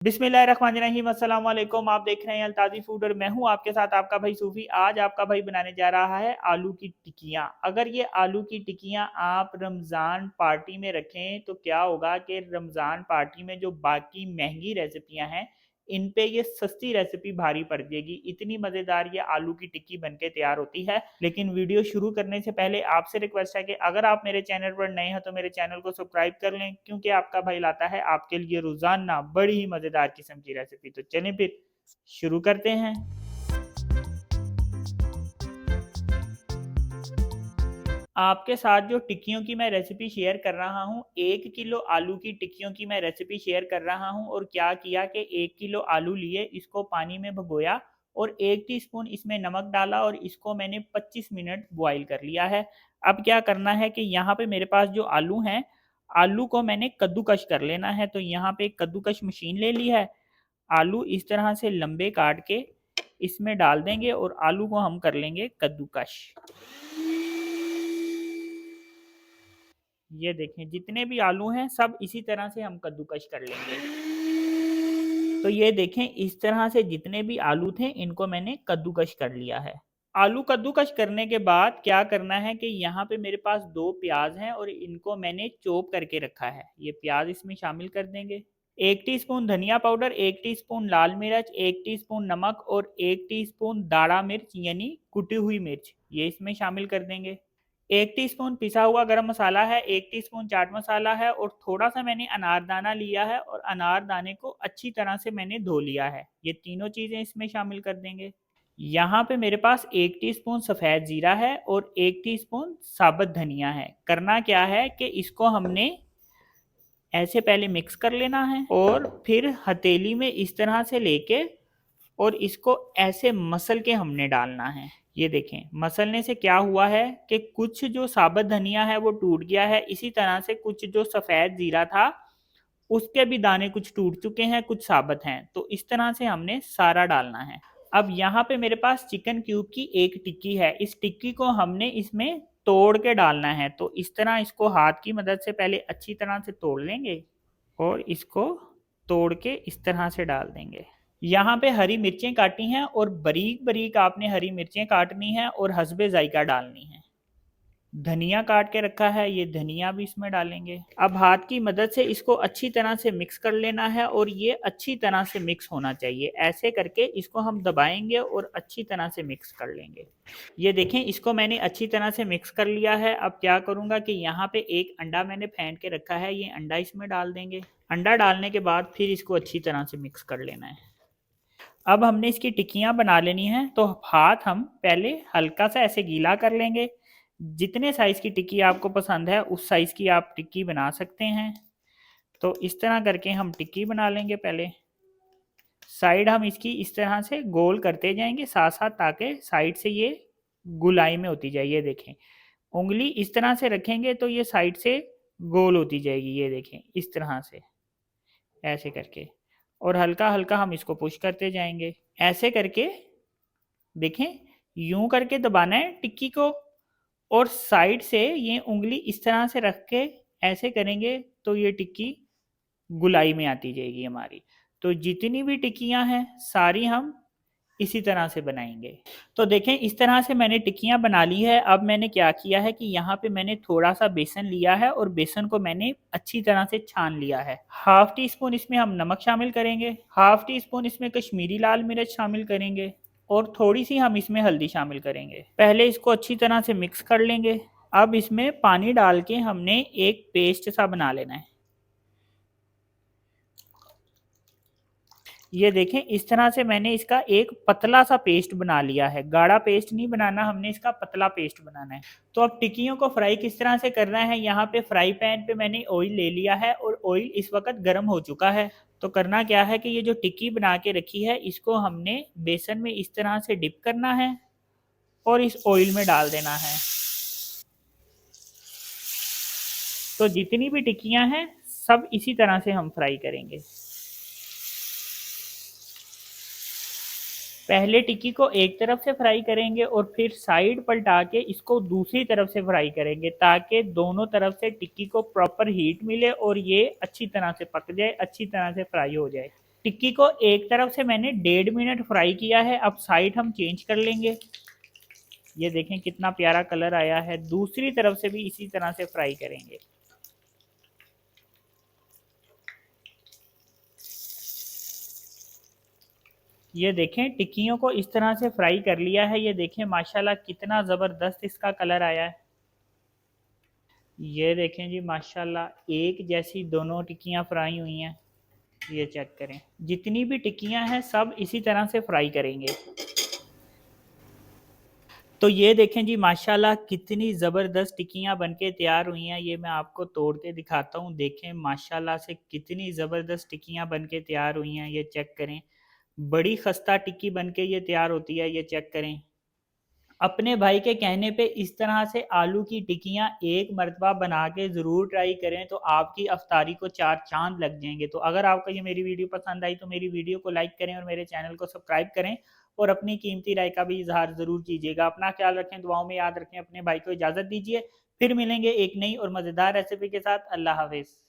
बिस्मिल्लाहिर्रहमानिर्रहीम, अस्सलाम वालेकुम। आप देख रहे हैं अल्ताज़ी फूड और मैं हूं आपके साथ आपका भाई सूफ़ी। आज आपका भाई बनाने जा रहा है आलू की टिक्कियाँ। अगर ये आलू की टिक्कियाँ आप रमज़ान पार्टी में रखें तो क्या होगा कि रमज़ान पार्टी में जो बाकी महंगी रेसिपियां हैं इन पे ये सस्ती रेसिपी भारी पड़ जाएगी। इतनी मज़ेदार ये आलू की टिक्की बनके तैयार होती है। लेकिन वीडियो शुरू करने से पहले आपसे रिक्वेस्ट है कि अगर आप मेरे चैनल पर नए हैं तो मेरे चैनल को सब्सक्राइब कर लें, क्योंकि आपका भाई लाता है आपके लिए रोजाना बड़ी ही मजेदार किस्म की रेसिपी। तो चलें फिर शुरू करते हैं। आपके साथ जो टिक्कियों की मैं रेसिपी शेयर कर रहा हूँ, 1 किलो आलू की टिक्कियों की मैं रेसिपी शेयर कर रहा हूँ। और क्या किया कि 1 किलो आलू लिए, इसको पानी में भिगोया और 1 टीस्पून इसमें नमक डाला और इसको मैंने 25 मिनट बॉईल कर लिया है। अब क्या करना है कि यहाँ पे मेरे पास जो आलू हैं, आलू को मैंने कद्दूकश कर लेना है। तो यहाँ पे एक कद्दूकश मशीन ले ली है। आलू इस तरह से लंबे काट के इसमें डाल देंगे और आलू को हम कर लेंगे कद्दूकश। ये देखें, जितने भी आलू हैं सब इसी तरह से हम कद्दूकश कर लेंगे। तो ये देखें, इस तरह से जितने भी आलू थे इनको मैंने कद्दूकश कर लिया है। आलू कद्दूकश करने के बाद क्या करना है कि यहाँ पे मेरे पास 2 प्याज हैं और इनको मैंने चॉप करके रखा है। ये प्याज इसमें शामिल कर देंगे। 1 टीस्पून धनिया पाउडर, 1 टीस्पून लाल मिर्च, 1 टीस्पून नमक और 1 टीस्पून दाढ़ा मिर्च यानी कुटी हुई मिर्च, ये इसमें शामिल कर देंगे। 1 टीस्पून पिसा हुआ गरम मसाला है, 1 टीस्पून चाट मसाला है और थोड़ा सा मैंने अनारदाना लिया है और अनारदाने को अच्छी तरह से मैंने धो लिया है। ये तीनों चीज़ें इसमें शामिल कर देंगे। यहाँ पे मेरे पास 1 टीस्पून सफ़ेद ज़ीरा है और 1 टीस्पून साबुत धनिया है। करना क्या है कि इसको हमने ऐसे पहले मिक्स कर लेना है और फिर हथेली में इस तरह से लेके और इसको ऐसे मसल के हमने डालना है। ये देखें, मसलने से क्या हुआ है कि कुछ जो साबुत धनिया है वो टूट गया है। इसी तरह से कुछ जो सफ़ेद ज़ीरा था उसके भी दाने कुछ टूट चुके हैं, कुछ साबुत हैं। तो इस तरह से हमने सारा डालना है। अब यहाँ पे मेरे पास चिकन क्यूब की एक टिक्की है। इस टिक्की को हमने इसमें तोड़ के डालना है। तो इस तरह इसको हाथ की मदद से पहले अच्छी तरह से तोड़ लेंगे और इसको तोड़ के इस तरह से डाल देंगे। यहाँ पे हरी मिर्चें काटी हैं और बारीक बारीक आपने हरी मिर्चें काटनी है और हस्बे जायका डालनी है। धनिया काट के रखा है, ये धनिया भी इसमें डालेंगे। अब हाथ की मदद से इसको अच्छी तरह से मिक्स कर लेना है और ये अच्छी तरह से मिक्स होना चाहिए। ऐसे करके इसको हम दबाएंगे और अच्छी तरह से मिक्स कर लेंगे। ये देखें, इसको मैंने अच्छी तरह से मिक्स कर लिया है। अब क्या करूँगा कि यहाँ पे एक अंडा मैंने फेंट के रखा है, ये अंडा इसमें डाल देंगे। अंडा डालने के बाद फिर इसको अच्छी तरह से मिक्स कर लेना है। अब हमने इसकी टिक्कियाँ बना लेनी हैं। तो हाथ हम पहले हल्का सा ऐसे गीला कर लेंगे। जितने साइज़ की टिक्की आपको पसंद है उस साइज़ की आप टिक्की बना सकते हैं। तो इस तरह करके हम टिक्की बना लेंगे। पहले साइड हम इसकी इस तरह से गोल करते जाएंगे साथ साथ, ताकि साइड से ये गुलाई में होती जाए। ये देखें, उंगली इस तरह से रखेंगे तो ये साइड से गोल होती जाएगी। ये देखें, इस तरह से ऐसे करके और हल्का हल्का हम इसको पुश करते जाएंगे। ऐसे करके देखें, यूं करके दबाना है टिक्की को और साइड से ये उंगली इस तरह से रख के ऐसे करेंगे तो ये टिक्की गुलाई में आती जाएगी हमारी। तो जितनी भी टिक्कियां हैं सारी हम इसी तरह से बनाएंगे। तो देखें, इस तरह से मैंने टिक्कियां बना ली है। अब मैंने क्या किया है कि यहाँ पे मैंने थोड़ा सा बेसन लिया है और बेसन को मैंने अच्छी तरह से छान लिया है। हाफ टी स्पून इसमें हम नमक शामिल करेंगे, हाफ टी स्पून इसमें कश्मीरी लाल मिर्च शामिल करेंगे और थोड़ी सी हम इसमें हल्दी शामिल करेंगे। पहले इसको अच्छी तरह से मिक्स कर लेंगे। अब इसमें पानी डाल के हमने एक पेस्ट सा बना लेना है। ये देखें, इस तरह से मैंने इसका एक पतला सा पेस्ट बना लिया है। गाढ़ा पेस्ट नहीं बनाना हमने, इसका पतला पेस्ट बनाना है। तो अब टिक्कियों को फ्राई किस तरह से करना है, यहाँ पे फ्राई पैन पे मैंने ऑयल ले लिया है और ऑयल इस वक्त गर्म हो चुका है। तो करना क्या है कि ये जो टिक्की बना के रखी है इसको हमने बेसन में इस तरह से डिप करना है और इस ऑयल में डाल देना है। तो जितनी भी टिक्कियां हैं सब इसी तरह से हम फ्राई करेंगे। पहले टिक्की को एक तरफ से फ्राई करेंगे और फिर साइड पलटा के इसको दूसरी तरफ से फ्राई करेंगे, ताकि दोनों तरफ से टिक्की को प्रॉपर हीट मिले और ये अच्छी तरह से पक जाए, अच्छी तरह से फ्राई हो जाए। टिक्की को एक तरफ से मैंने 1.5 मिनट फ्राई किया है। अब साइड हम चेंज कर लेंगे। ये देखें कितना प्यारा कलर आया है। दूसरी तरफ से भी इसी तरह से फ्राई करेंगे। ये देखें टिक्कियों को इस तरह से फ्राई कर लिया है। ये देखें माशाल्लाह कितना ज़बरदस्त इसका कलर आया है। ये देखें जी माशाल्लाह एक जैसी दोनों टिक्कियाँ फ्राई हुई हैं। ये चेक करें, जितनी भी टिक्कियाँ हैं सब इसी तरह से फ्राई करेंगे। तो ये देखें जी माशाल्लाह कितनी ज़बरदस्त टिक्कियाँ बनके तैयार हुई हैं। ये मैं आपको तोड़ के दिखाता हूँ। देखें माशाल्लाह से कितनी ज़बरदस्त टिक्कियाँ बनके तैयार हुई हैं। ये चेक करें, बड़ी खस्ता टिक्की बनके ये तैयार होती है। ये चेक करें। अपने भाई के कहने पे इस तरह से आलू की टिक्कियाँ एक मरतबा बना के ज़रूर ट्राई करें, तो आपकी अफ्तारी को चार चांद लग जाएंगे। तो अगर आपको ये मेरी वीडियो पसंद आई तो मेरी वीडियो को लाइक करें और मेरे चैनल को सब्सक्राइब करें और अपनी कीमती राय का भी इजहार ज़रूर कीजिएगा। अपना ख्याल रखें, दुआओं में याद रखें। अपने भाई को इजाज़त दीजिए। फिर मिलेंगे एक नई और मज़ेदार रेसिपी के साथ। अल्लाह हाफिज़।